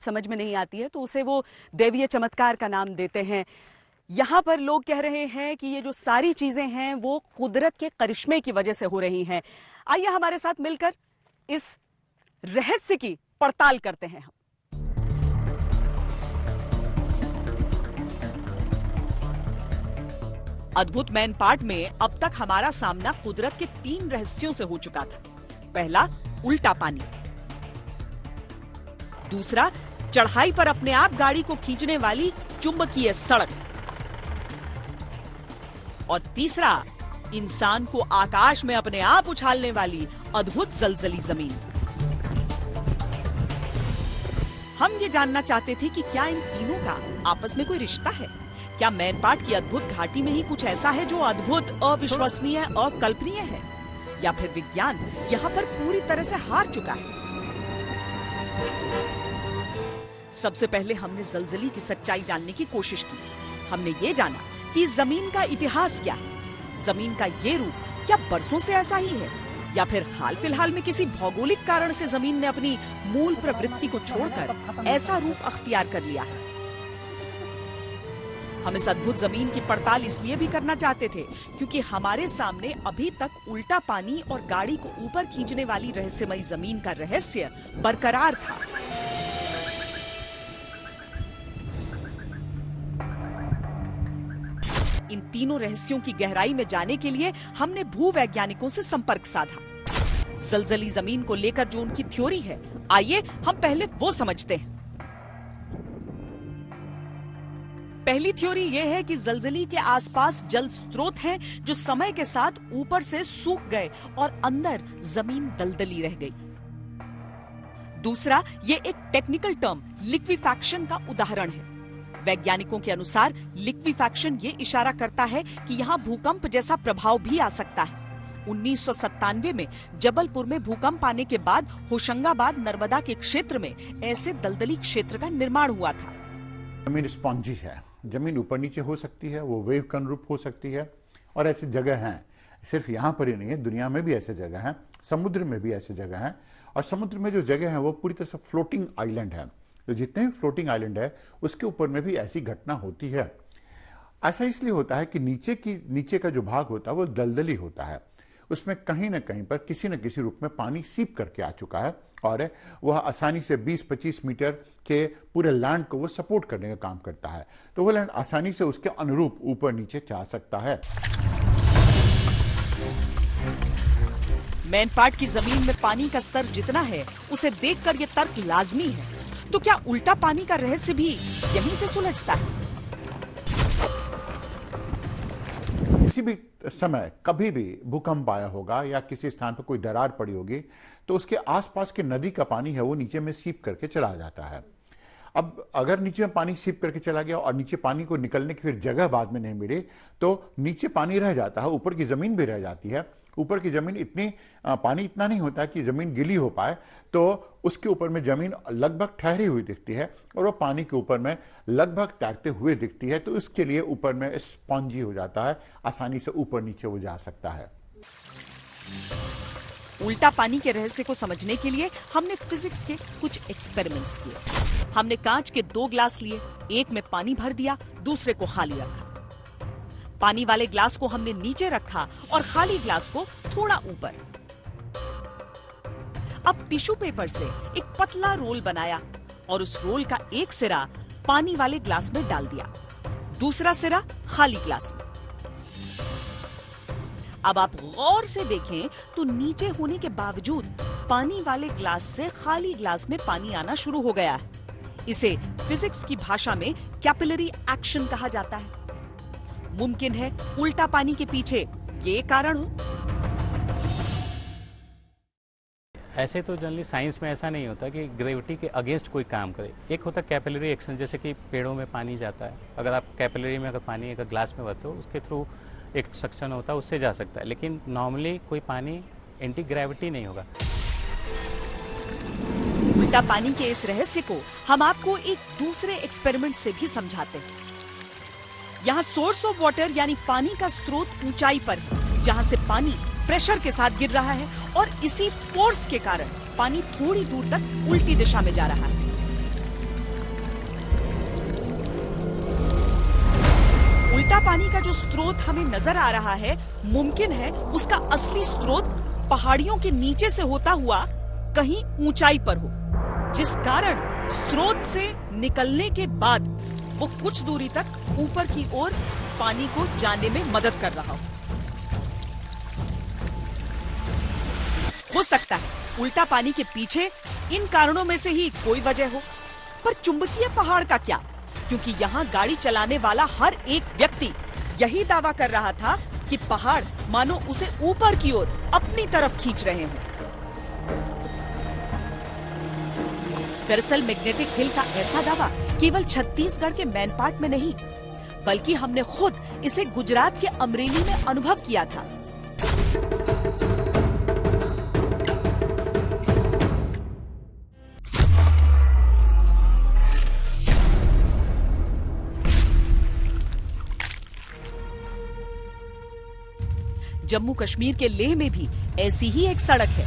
समझ में नहीं आती है तो उसे वो दैवीय चमत्कार का नाम देते हैं। यहाँ पर लोग कह रहे हैं कि ये जो सारी चीजें हैं वो कुदरत के करिश्मे की वजह से हो रही हैं। आइए हमारे साथ मिलकर इस रहस्य की पड़ताल करते हैं हम। अद्भुत मैनपाट में अब तक हमारा सामना कुदरत के 3 रहस्यों से हो चुका था। पहला, उल्टा पानी। दूसरा, चढ़ाई पर अपने आप गाड़ी को खींचने वाली चुंबकीय सड़क। और तीसरा, इंसान को आकाश में अपने आप उछालने वाली अद्भुत जलजली जमीन। हम ये जानना चाहते थे कि क्या इन तीनों का आपस में कोई रिश्ता है। क्या मैनपाट की अद्भुत घाटी में ही कुछ ऐसा है जो अद्भुत, अविश्वसनीय, अकल्पनीय है, या फिर विज्ञान यहाँ पर पूरी तरह से हार चुका है। सबसे पहले हमने जलजली की सच्चाई जानने की कोशिश की। हमने ये जाना कि जमीन का इतिहास क्या है। जमीन का ये रूप क्या बरसों से ऐसा ही है, या फिर हाल फिलहाल में किसी भौगोलिक कारण से जमीन ने अपनी मूल प्रवृत्ति को छोड़कर ऐसा रूप अख्तियार कर लिया है। हम इस अद्भुत जमीन की पड़ताल इसलिए भी करना चाहते थे क्योंकि हमारे सामने अभी तक उल्टा पानी और गाड़ी को ऊपर खींचने वाली रहस्यमयी जमीन का रहस्य बरकरार था। इन तीनों रहस्यों की गहराई में जाने के लिए हमने भूवैज्ञानिकों से संपर्क साधा। जलजली जमीन को लेकर जो उनकी थ्योरी है, आइए हम पहले वो समझते हैं। पहली थ्योरी यह है कि जलजली के आसपास जल स्रोत हैं जो समय के साथ ऊपर से सूख गए और अंदर जमीन दलदली रह गई। दूसरा, ये एक टेक्निकल टर्म लिक्विफैक्शन का उदाहरण है। वैज्ञानिकों के अनुसार लिक्विफैक्शन ये इशारा करता है कि यहाँ भूकंप जैसा प्रभाव भी आ सकता है। 1997 में जबलपुर में भूकंप आने के बाद होशंगाबाद नर्मदा के क्षेत्र में ऐसे दलदली क्षेत्र का निर्माण हुआ था। जमीन स्पॉन्जी है, जमीन ऊपर नीचे हो सकती है, वो वेव के अनुरूप हो सकती है, और ऐसी जगह हैं। सिर्फ यहाँ पर ही नहीं है, दुनिया में भी ऐसे जगह हैं, समुद्र में भी ऐसे जगह हैं। और समुद्र में जो जगह है वो पूरी तरह से फ्लोटिंग आइलैंड है। तो जितने भी फ्लोटिंग आइलैंड है उसके ऊपर में भी ऐसी घटना होती है। ऐसा इसलिए होता है कि नीचे का जो भाग होता है वो दलदली होता है, उसमें कहीं ना कहीं पर किसी न किसी रूप में पानी सीप करके आ चुका है और वह आसानी से 20-25 मीटर के पूरे लैंड को वो सपोर्ट करने का काम करता है। तो वो लैंड आसानी से उसके अनुरूप ऊपर नीचे जा सकता है। मैनपाट की जमीन में पानी का स्तर जितना है उसे देखकर ये तर्क लाजमी है। तो क्या उल्टा पानी का रहस्य भी यहीं से सुलझता है? किसी भी समय कभी भी भूकंप आया होगा या किसी स्थान पर कोई दरार पड़ी होगी तो उसके आसपास की नदी का पानी है वो नीचे में सीप करके चला जाता है। अब अगर नीचे में पानी सीप करके चला गया और नीचे पानी को निकलने की फिर जगह बाद में नहीं मिली तो नीचे पानी रह जाता है, ऊपर की जमीन भी रह जाती है। ऊपर की जमीन पानी इतना नहीं होता कि जमीन गीली हो पाए, तो उसके ऊपर में जमीन लगभग ठहरी हुई दिखती है और वो पानी के ऊपर में लगभग तैरते हुए दिखती है। तो इसके लिए ऊपर में स्पॉन्जी हो जाता है, आसानी से ऊपर नीचे वो जा सकता है। उल्टा पानी के रहस्य को समझने के लिए हमने फिजिक्स के कुछ एक्सपेरिमेंट्स किए। हमने कांच के 2 ग्लास लिए, एक में पानी भर दिया, दूसरे को खाली रखा। पानी वाले ग्लास को हमने नीचे रखा और खाली ग्लास को थोड़ा ऊपर। अब टिश्यू पेपर से एक पतला रोल बनाया और उस रोल का एक सिरा पानी वाले ग्लास में डाल दिया, दूसरा सिरा खाली ग्लास में। अब आप गौर से देखें तो नीचे होने के बावजूद पानी वाले ग्लास से खाली ग्लास में पानी आना शुरू हो गया है। इसे फिजिक्स की भाषा में कैपिलरी एक्शन कहा जाता है। मुमकिन है उल्टा पानी के पीछे ये कारण हो। ऐसे तो जनरली साइंस में ऐसा नहीं होता कि ग्रेविटी के अगेंस्ट कोई काम करे। एक होता है कैपिलरी एक्शन, जैसे कि पेड़ों में पानी जाता है, अगर आप कैपिलरी में अगर पानी अगर ग्लास में भरते हो उसके थ्रू एक सक्शन होता है, उससे जा सकता है। लेकिन नॉर्मली कोई पानी एंटी ग्रेविटी नहीं होगा। उल्टा पानी के इस रहस्य को हम आपको एक दूसरे एक्सपेरिमेंट से भी समझाते हैं। यहाँ सोर्स ऑफ वाटर यानी पानी का स्रोत ऊंचाई पर है, जहाँ से पानी प्रेशर के साथ गिर रहा है और इसी फोर्स के कारण पानी थोड़ी दूर तक उल्टी दिशा में जा रहा है। उल्टा पानी का जो स्रोत हमें नजर आ रहा है, मुमकिन है उसका असली स्रोत पहाड़ियों के नीचे से होता हुआ कहीं ऊंचाई पर हो, जिस कारण स्रोत से निकलने के बाद वो कुछ दूरी तक ऊपर की ओर पानी को जाने में मदद कर रहा हो सकता है उल्टा पानी के पीछे इन कारणों में से ही कोई वजह हो। पर चुंबकीय पहाड़ का क्या? क्योंकि यहाँ गाड़ी चलाने वाला हर एक व्यक्ति यही दावा कर रहा था कि पहाड़ मानो उसे ऊपर की ओर अपनी तरफ खींच रहे हों। दरअसल मैग्नेटिक हिल का ऐसा दावा केवल छत्तीसगढ़ के मैनपाट में नहीं, बल्कि हमने खुद इसे गुजरात के अमरेली में अनुभव किया था। जम्मू कश्मीर के लेह में भी ऐसी ही एक सड़क है